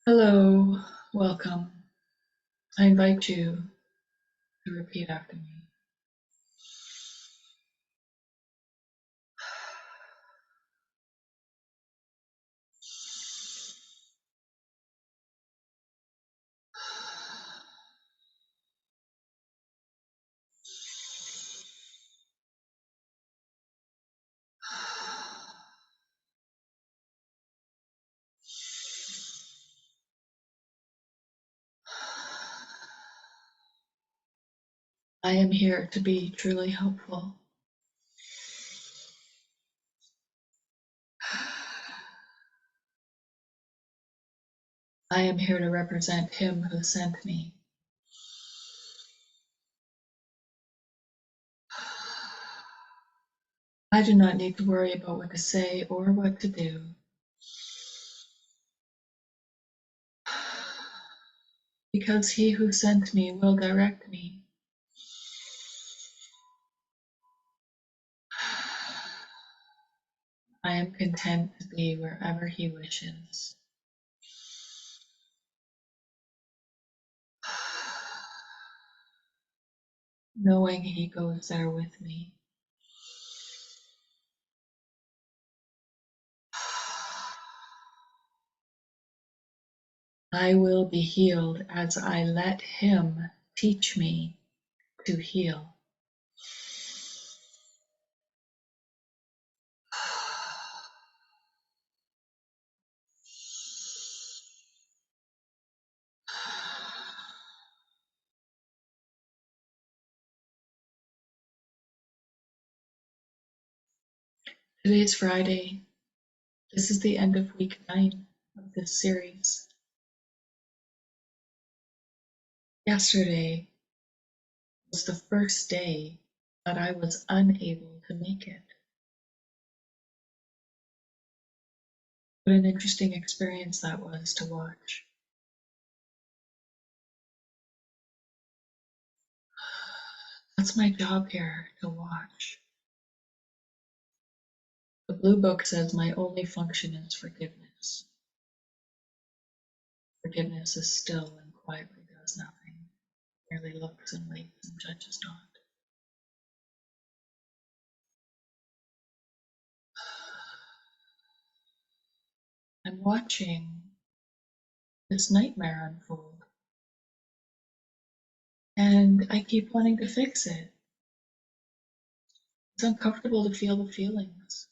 Hello, welcome. I invite you to repeat after me. I am here to be truly helpful. I am here to represent Him who sent me. I do not need to worry about what to say or what to do. Because He who sent me will direct me. I am content to be wherever He wishes. Knowing He goes there with me. I will be healed as I let Him teach me to heal. Today is Friday. This is the end of week 9 of this series. Yesterday was the first day that I was unable to make it. What an interesting experience that was to watch. That's my job here, to watch. The blue book says my only function is forgiveness. Forgiveness is still and quietly does nothing, merely looks and waits and judges not. I'm watching this nightmare unfold, and I keep wanting to fix it. It's uncomfortable to feel the feelings.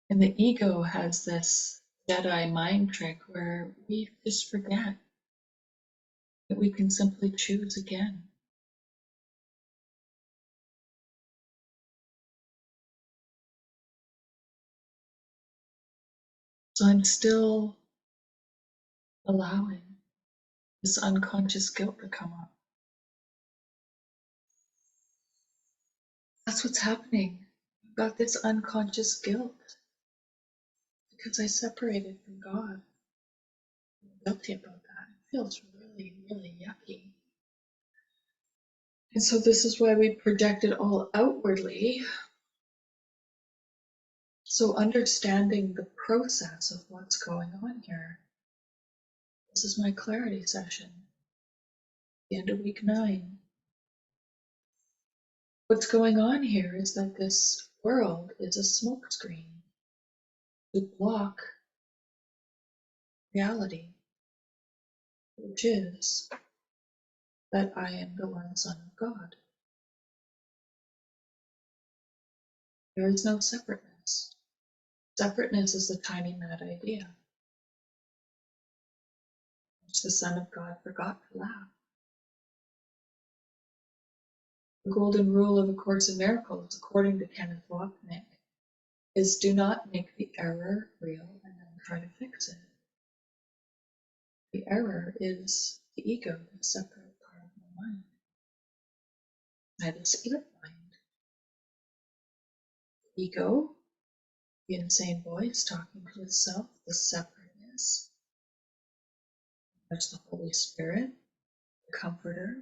And the ego has this Jedi mind trick where we just forget that we can simply choose again. So I'm still allowing this unconscious guilt to come up. That's what's happening. I've got this unconscious guilt because I separated from God. I'm guilty about that. It feels really, really yucky. And so this is why we project it all outwardly. So understanding the process of what's going on here. This is my clarity session, the end of week 9. What's going on here is that this world is a smokescreen to block reality, which is that I am the one Son of God. There is no separateness. Separateness is the tiny mad idea, which the Son of God forgot to laugh. The golden rule of A Course in Miracles, according to Kenneth Wapnick, is do not make the error real and then try to fix it. The error is the ego, the separate part of my mind. I have a split mind. Ego, the insane voice talking to itself, the separateness. There's the Holy Spirit, the Comforter,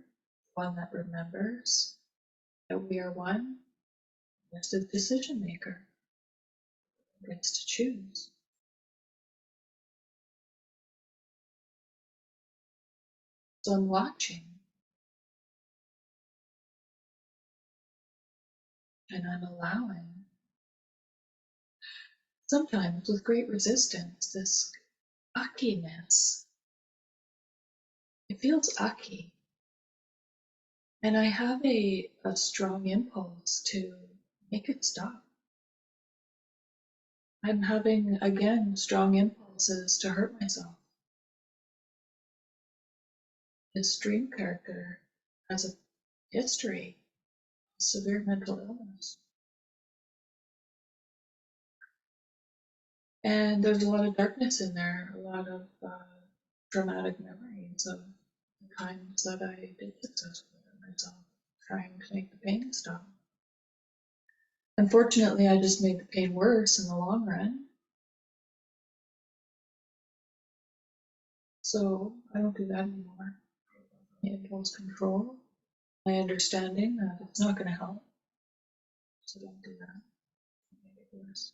one that remembers that we are one. There's the decision maker who gets to choose. So I'm watching and I'm allowing, sometimes with great resistance, this uckiness. It feels ucky. And I have a strong impulse to make it stop. I'm having, again, strong impulses to hurt myself. This dream character has a history of severe mental illness. And there's a lot of darkness in there, a lot of traumatic memories of the times that I did successfully hurt myself, trying to make the pain stop. Unfortunately, I just made the pain worse in the long run. So I don't do that anymore. Impulse control, my understanding that it's not going to help. So don't do that. Make it worse.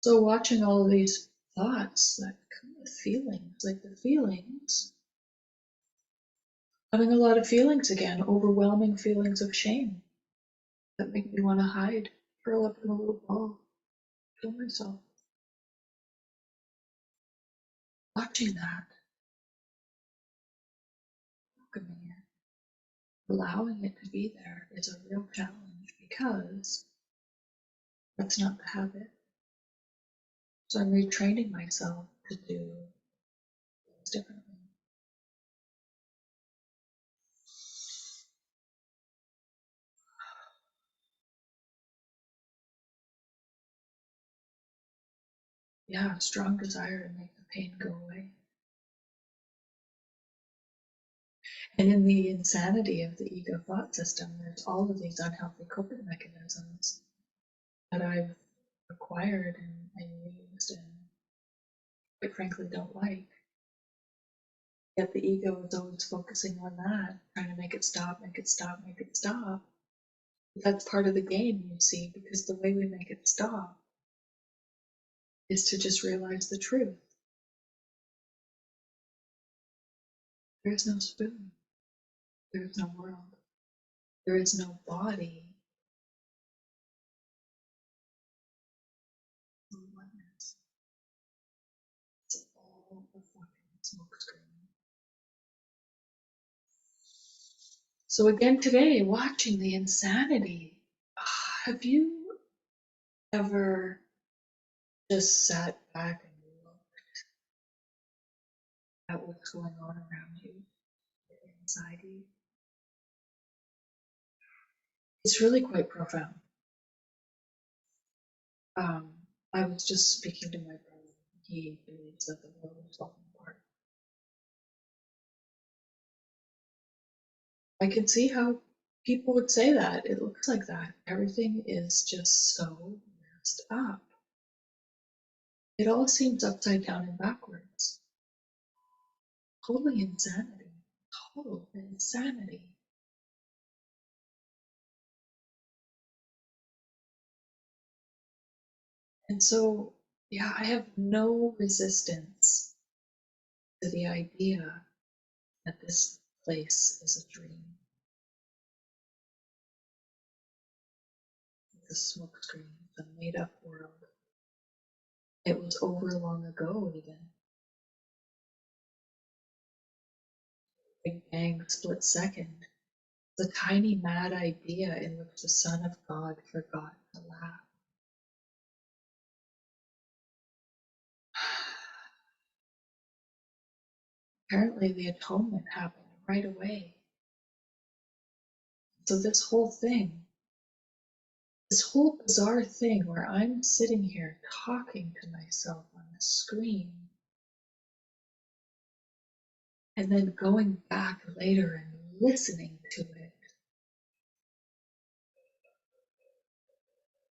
So watching all of these thoughts that come with feelings, like the feelings, having a lot of feelings again, overwhelming feelings of shame that make me want to hide, curl up in a little ball, kill myself. Watching that, welcoming it, allowing it to be there is a real challenge because that's not the habit. So I'm retraining myself to do things differently. Yeah, a strong desire to make the pain go away. And in the insanity of the ego thought system, there's all of these unhealthy coping mechanisms that I've acquired and used and quite frankly don't like. Yet the ego is always focusing on that, trying to make it stop, make it stop, make it stop. But that's part of the game, you see, because the way we make it stop is to just realize the truth. There is no spoon. There is no world. There is no body. No oneness. It's all a fucking smokescreen. So again today, watching the insanity. Have you ever just sat back and looked at what's going on around you, inside you? It's really quite profound. I was just speaking to my brother. He believes that the world is falling apart. I can see how people would say that. It looks like that. Everything is just so messed up. It all seems upside down and backwards. Totally insanity. Total insanity. And so, yeah, I have no resistance to the idea that this place is a dream. It's a smokescreen, it's a made up world. It was over long ago, even. Big Bang split second. The tiny mad idea in which the Son of God forgot to laugh. Apparently, the atonement happened right away. So, this whole thing, this whole bizarre thing where I'm sitting here talking to myself on the screen and then going back later and listening to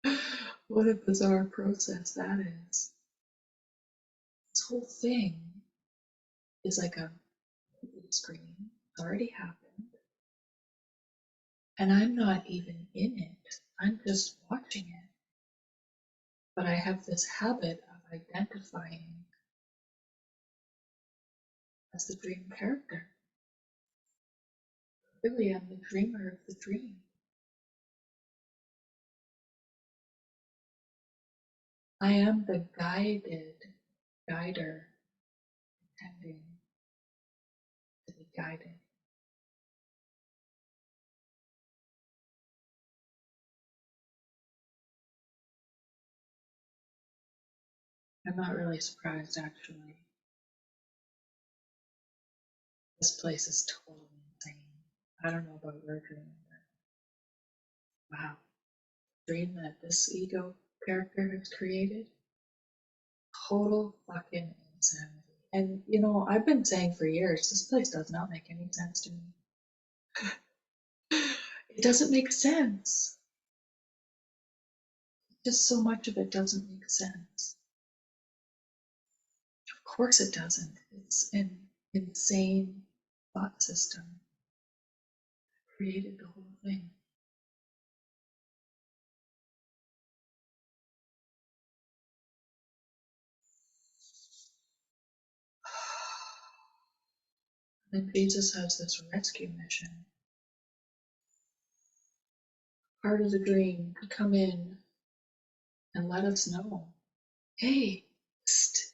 it. What a bizarre process that is. This whole thing is like a screen. It's already happened. And I'm not even in it. I'm just watching it. But I have this habit of identifying as the dream character. Really, I'm the dreamer of the dream. I am the guider, intending to be guided. I'm not really surprised, actually. This place is totally insane. I don't know about your dream, but wow. Dream that this ego character has created? Total fucking insanity. And you know, I've been saying for years, this place does not make any sense to me. It doesn't make sense. Just so much of it doesn't make sense. Of course it doesn't. It's an insane thought system that created the whole thing. And Jesus has this rescue mission. Part of the dream to come in and let us know, hey, psst,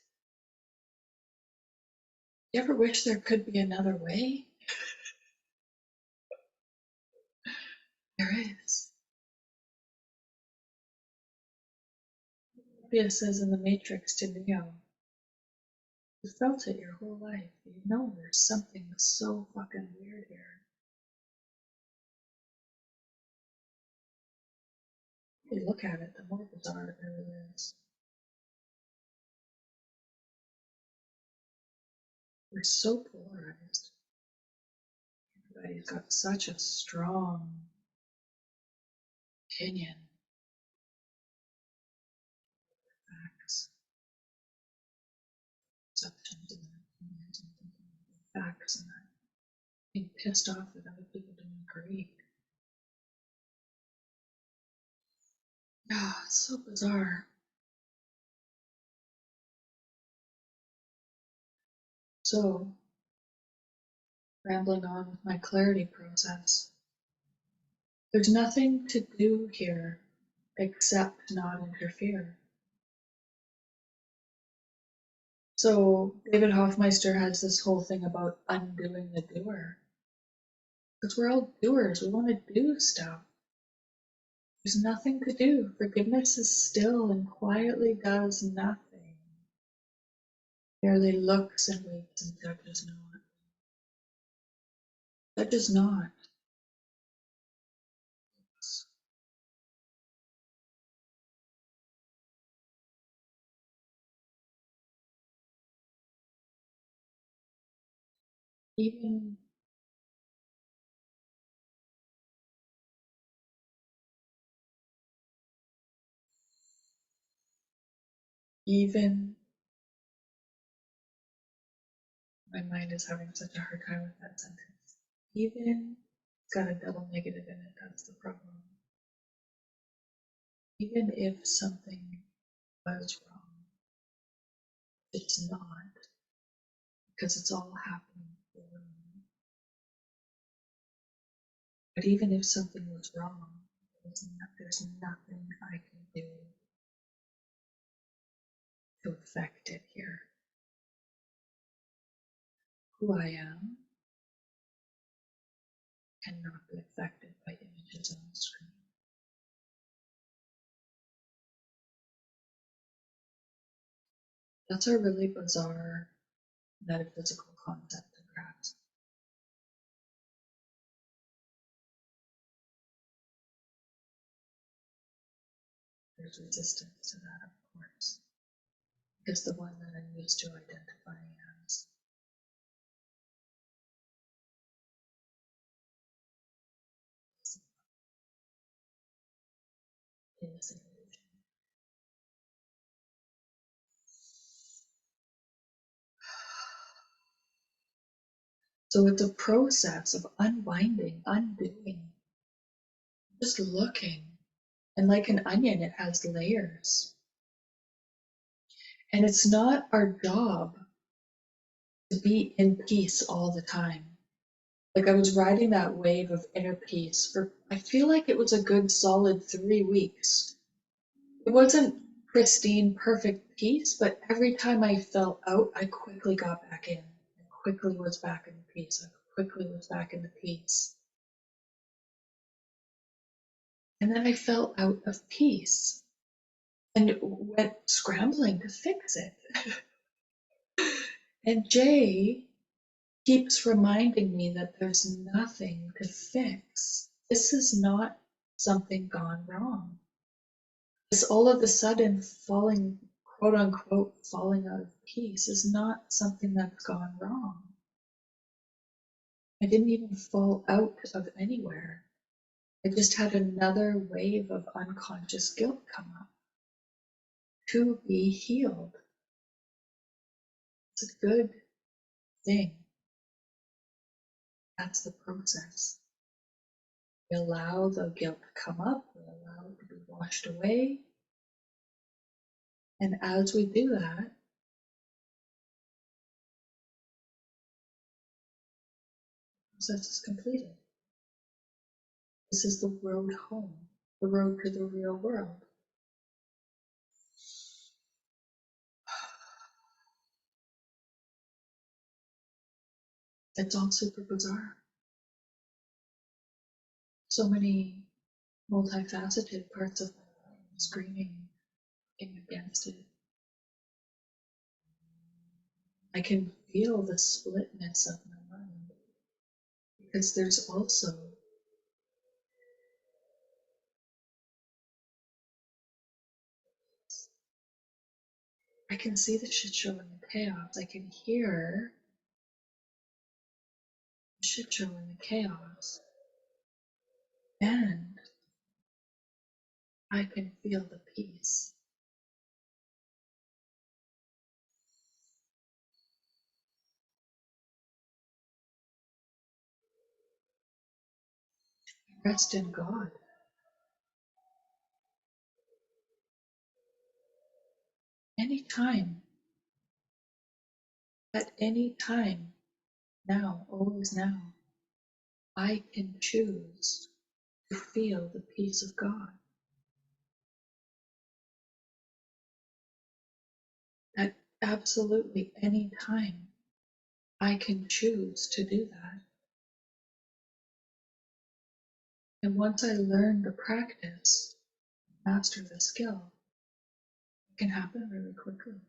you ever wish there could be another way? There is. Morpheus says in The Matrix to Neo, you felt it your whole life. You know there's something so fucking weird here. You look at it, the more bizarre it really is. We're so polarized. Everybody's got such a strong opinion, facts, perceptions, and opinions, and facts, and that being pissed off at other people doing great. Ah, it's so bizarre. So, rambling on with my clarity process, there's nothing to do here except not interfere. So David Hoffmeister has this whole thing about undoing the doer. Because we're all doers, we want to do stuff. There's nothing to do. Forgiveness is still and quietly does nothing. Merely looks and waits and judges not. Judges not. Even my mind is having such a hard time with that sentence. Even it's got a double negative in it, that's the problem. Even if something was wrong, it's not, because it's all happening for me. But even if something was wrong, there's nothing I can do to affect it here. Who I am cannot be affected by images on the screen. That's a really bizarre metaphysical concept to grasp. There's resistance to that, of course, because the one that I'm used to identifying as is an illusion. So it's a process of unwinding, undoing, just looking. And like an onion, it has layers. And it's not our job to be in peace all the time. Like I was riding that wave of inner peace for, I feel like it was a good solid 3 weeks. It wasn't pristine, perfect peace, but every time I fell out, I quickly got back in. I quickly was back in the peace. I quickly was back in the peace. And then I fell out of peace and went scrambling to fix it. And Jay keeps reminding me that there's nothing to fix. This is not something gone wrong. This all of a sudden falling, quote unquote, falling out of peace is not something that's gone wrong. I didn't even fall out of anywhere. I just had another wave of unconscious guilt come up to be healed. It's a good thing. That's the process. We allow the guilt to come up, we allow it to be washed away. And as we do that, the process is completed. This is the road home, the road to the real world. It's all super bizarre. So many multifaceted parts of my mind screaming against it. I can feel the splitness of my mind because there's also I can see the shit show and the chaos. I can hear the shit show and the chaos. And I can feel the peace. Rest in God. Anytime, at any time, now, always now, I can choose to feel the peace of God. At absolutely any time, I can choose to do that. And once I learn the practice, master the skill, it can happen really quickly.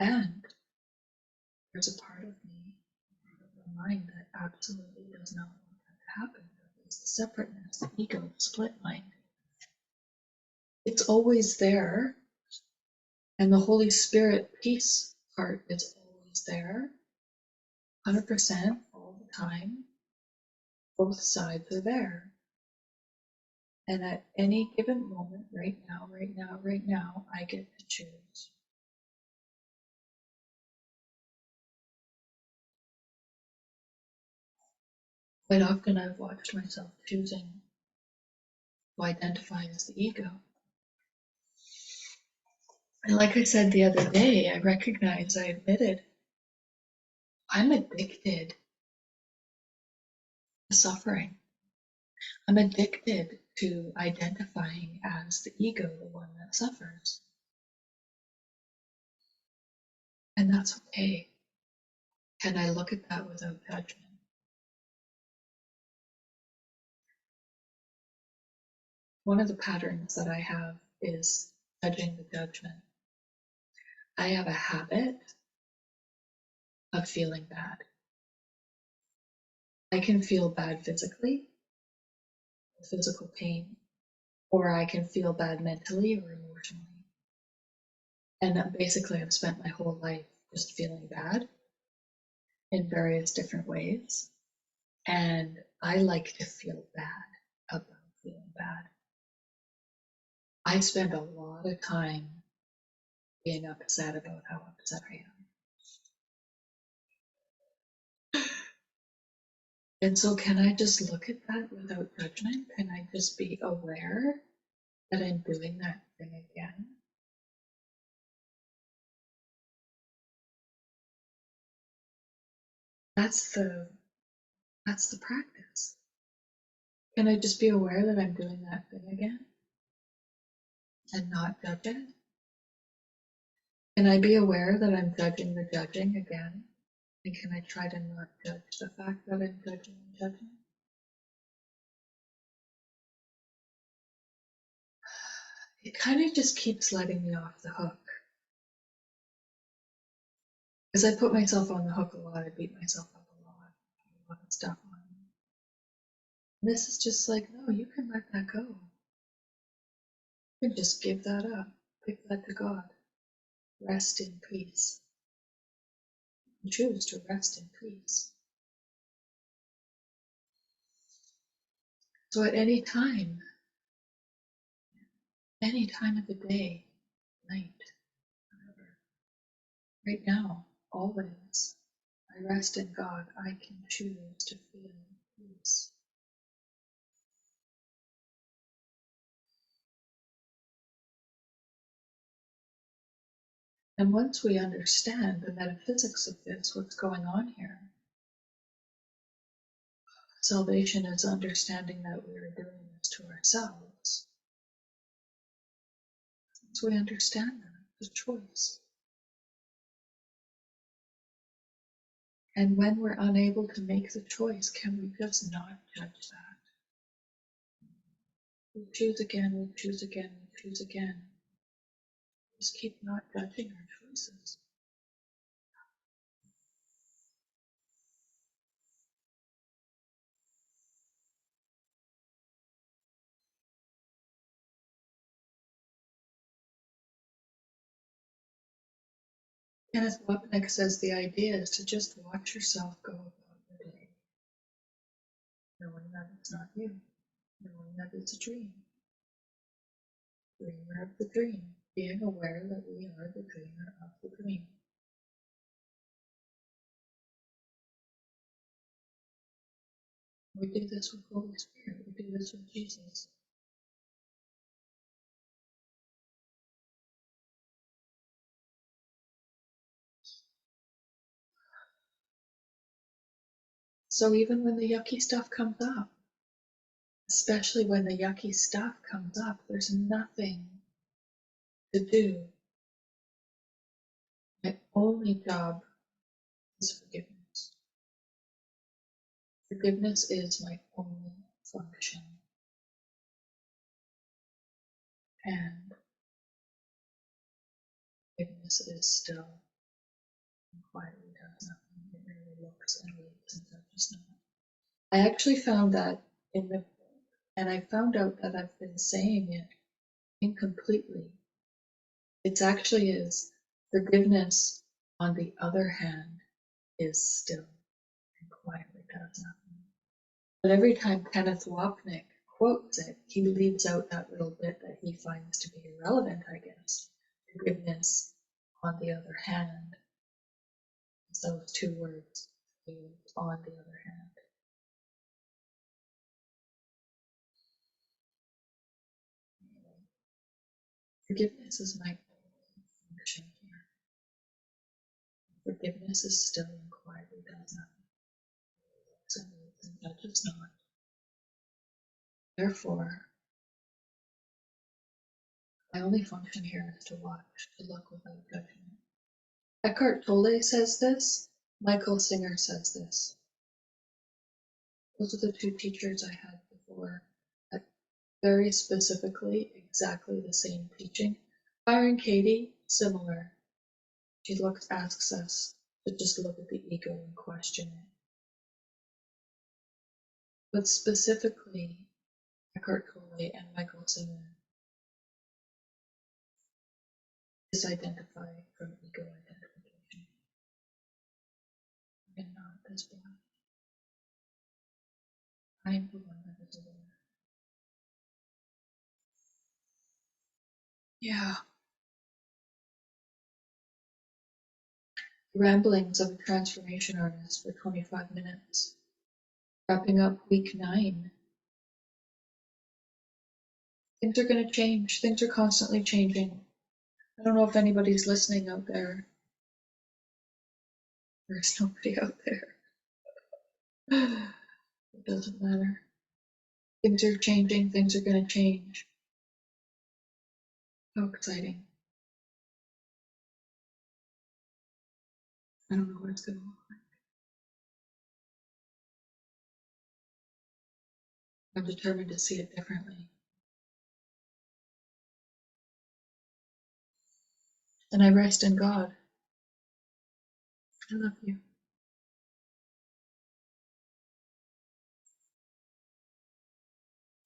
And there's a part of me, a part of my mind that absolutely does not want that to happen. It's the separateness, the ego, the split mind. It's always there, and the Holy Spirit peace part is always there, 100% all the time. Both sides are there. And at any given moment, right now, right now, right now, I get to choose. Quite often I've watched myself choosing to identify as the ego. And like I said the other day, I recognized, I admitted, I'm addicted to suffering. I'm addicted to identifying as the ego, the one that suffers. And that's okay. Can I look at that without judgment? One of the patterns that I have is judging the judgment. I have a habit of feeling bad. I can feel bad physically, physical pain, or I can feel bad mentally or emotionally. And basically, I've spent my whole life just feeling bad in various different ways. And I like to feel bad about feeling bad. I spend a lot of time being upset about how upset I am. And so, can I just look at that without judgment? Can I just be aware that I'm doing that thing again? That's the practice. Can I just be aware that I'm doing that thing again and not judge it? Can I be aware that I'm judging the judging again? And can I try to not judge the fact that I'm judging and judging? It kind of just keeps letting me off the hook. Because I put myself on the hook a lot, I beat myself up a lot of stuff on me. And this is just like, no, you can let that go. You can just give that up. Give that to God. Rest in peace. You choose to rest in peace. So at any time of the day, night, whatever, right now, always, I rest in God. I can choose to feel peace. And once we understand the metaphysics of this, what's going on here, salvation is understanding that we are doing this to ourselves. Once we understand that, it's a choice. And when we're unable to make the choice, can we just not judge that? We choose again, we choose again, we choose again. Just keep not judging our choices. Kenneth Wapnick says the idea is to just watch yourself go about your day, knowing that it's not you, knowing that it's a dream. Dreamer of the dream, being aware that we are the dreamer of the dream. We do this with Holy Spirit, we do this with Jesus. So even when the yucky stuff comes up, especially when the yucky stuff comes up, there's nothing to do. My only job is forgiveness. Forgiveness is my only function. And forgiveness is still and quietly does nothing. It merely looks and waits and judges not. I actually found that in the book, and I found out that I've been saying it incompletely. It actually is forgiveness, on the other hand, is still and quietly does nothing. But every time Kenneth Wapnick quotes it, he leaves out that little bit that he finds to be irrelevant, I guess. Forgiveness, on the other hand, is those two words, on the other hand. Forgiveness is my only function here. Forgiveness is still and quietly does nothing. And judges not. Therefore, my only function here is to watch, to look without judgment. Eckhart Tolle says this. Michael Singer says this. Those are the two teachers I had before. Very specifically, exactly the same teaching. Byron Katie, similar. She asks us to just look at the ego and question it. But specifically, Eckhart Tolle and Michael Singer disidentify from ego identification. I am not this body. I am the one that is aware. Yeah. Ramblings of a transformation artist for 25 minutes. Wrapping up week 9. Things are going to change. Things are constantly changing. I don't know if anybody's listening out there. There's nobody out there. It doesn't matter. Things are changing, things are going to change. How exciting. I don't know what it's going to look like. I'm determined to see it differently. And I rest in God. I love you.